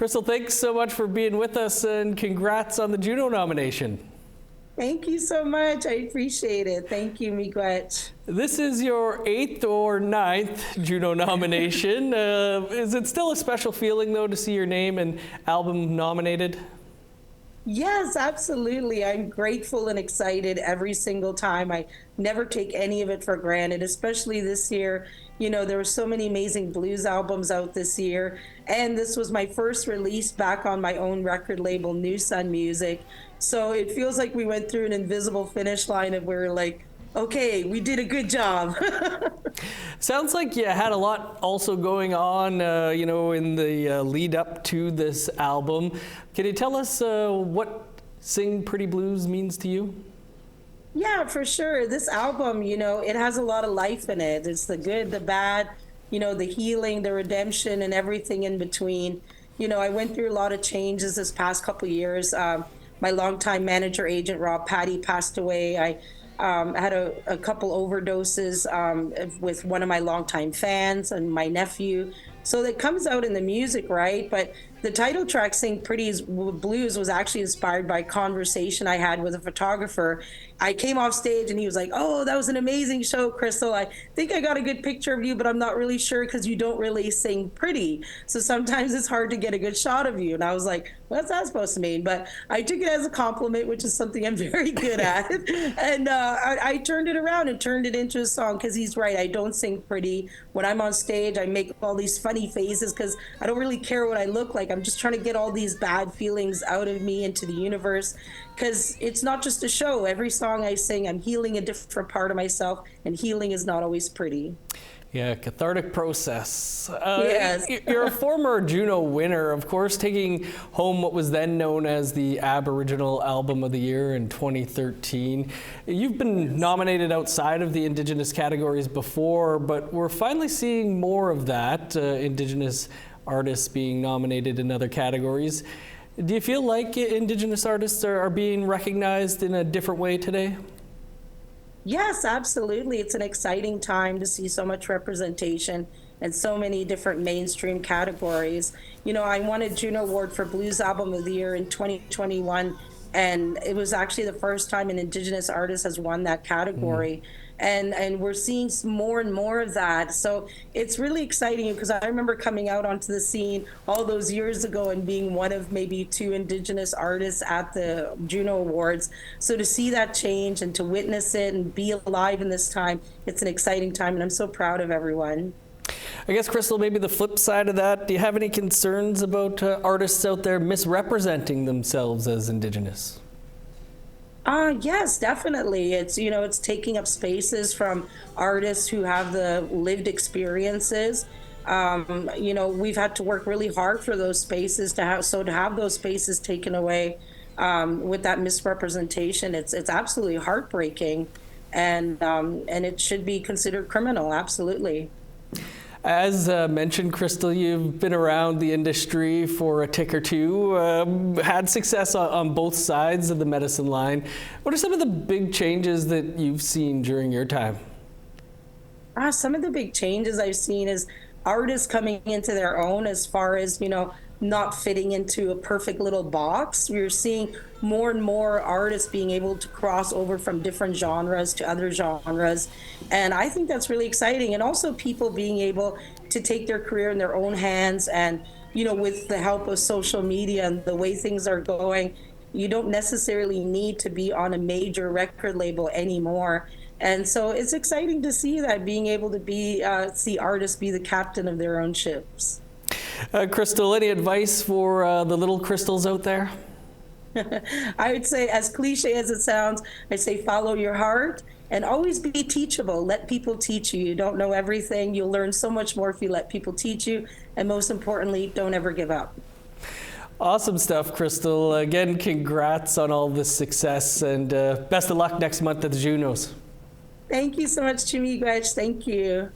Crystal, thanks so much for being with us, and congrats on the Juno nomination. Thank you so much. I appreciate it. Thank you, Miigwech. This is your 8th or 9th Juno nomination. Is it still a special feeling, though, to see your name and album nominated? Yes, absolutely. I'm grateful and excited every single time. I never take any of it for granted, especially this year. You know, there were so many amazing blues albums out this year, and this was my first release back on my own record label, New Sun Music. So it feels like we went through an invisible finish line and we were like, okay, we did a good job. Sounds like you had a lot also going on, you know, in the lead up to this album. Can you tell us what Sing Pretty Blues means to you? Yeah, for sure. This album, you know, it has a lot of life in it. It's the good, the bad, you know, the healing, the redemption, and everything in between. You know, I went through a lot of changes this past couple of years. My longtime manager, agent Rob Patty, passed away. I had a couple overdoses with one of my longtime fans and my nephew. So that comes out in the music, right? But the title track, Sing Pretty Blues, was actually inspired by a conversation I had with a photographer. I came off stage and he was like, oh, that was an amazing show, Crystal. I think I got a good picture of you, but I'm not really sure because you don't really sing pretty. So sometimes it's hard to get a good shot of you. And I was like, what's that supposed to mean? But I took it as a compliment, which is something I'm very good at. And I turned it around and turned it into a song because he's right. I don't sing pretty. When I'm on stage, I make all these funny faces because I don't really care what I look like. I'm just trying to get all these bad feelings out of me into the universe, because it's not just a show. Every song I sing, I'm healing a different part of myself, and healing is not always pretty. Yeah, cathartic process. Yes. You're a former Juno winner, of course, taking home what was then known as the Aboriginal Album of the Year in 2013. You've been nominated outside of the Indigenous categories before, but we're finally seeing more of that, Indigenous artists being nominated in other categories. Do you feel like Indigenous artists are being recognized in a different way today? Yes, absolutely. It's an exciting time to see so much representation and so many different mainstream categories. You know, I won a Juno Award for Blues Album of the Year in 2021, and it was actually the first time an Indigenous artist has won that category. And we're seeing more and more of that. So it's really exciting, because I remember coming out onto the scene all those years ago and being one of maybe 2 Indigenous artists at the Juno Awards. So to see that change and to witness it and be alive in this time, it's an exciting time, and I'm so proud of everyone. I guess, Crystal, maybe the flip side of that, do you have any concerns about artists out there misrepresenting themselves as Indigenous? Yes, definitely. It's, you know, it's taking up spaces from artists who have the lived experiences. You know, we've had to work really hard for those spaces to have those spaces taken away with that misrepresentation. It's absolutely heartbreaking, and it should be considered criminal. Absolutely. As mentioned, Crystal, you've been around the industry for a tick or two, had success on both sides of the medicine line. What are some of the big changes that you've seen during your time? Some of the big changes I've seen is artists coming into their own, as far as, you know, not fitting into a perfect little box. We're seeing more and more artists being able to cross over from different genres to other genres. And I think that's really exciting. And also people being able to take their career in their own hands. And, you know, with the help of social media and the way things are going, you don't necessarily need to be on a major record label anymore. And so it's exciting to see that, being able to see artists be the captain of their own ships. Crystal, any advice for the little Crystals out there? I would say, as cliche as it sounds, I'd say follow your heart and always be teachable. Let people teach you. You don't know everything. You'll learn so much more if you let people teach you. And most importantly, don't ever give up. Awesome stuff, Crystal. Again, congrats on all this success, and best of luck next month at the Junos. Thank you so much, Miigwech. Thank you.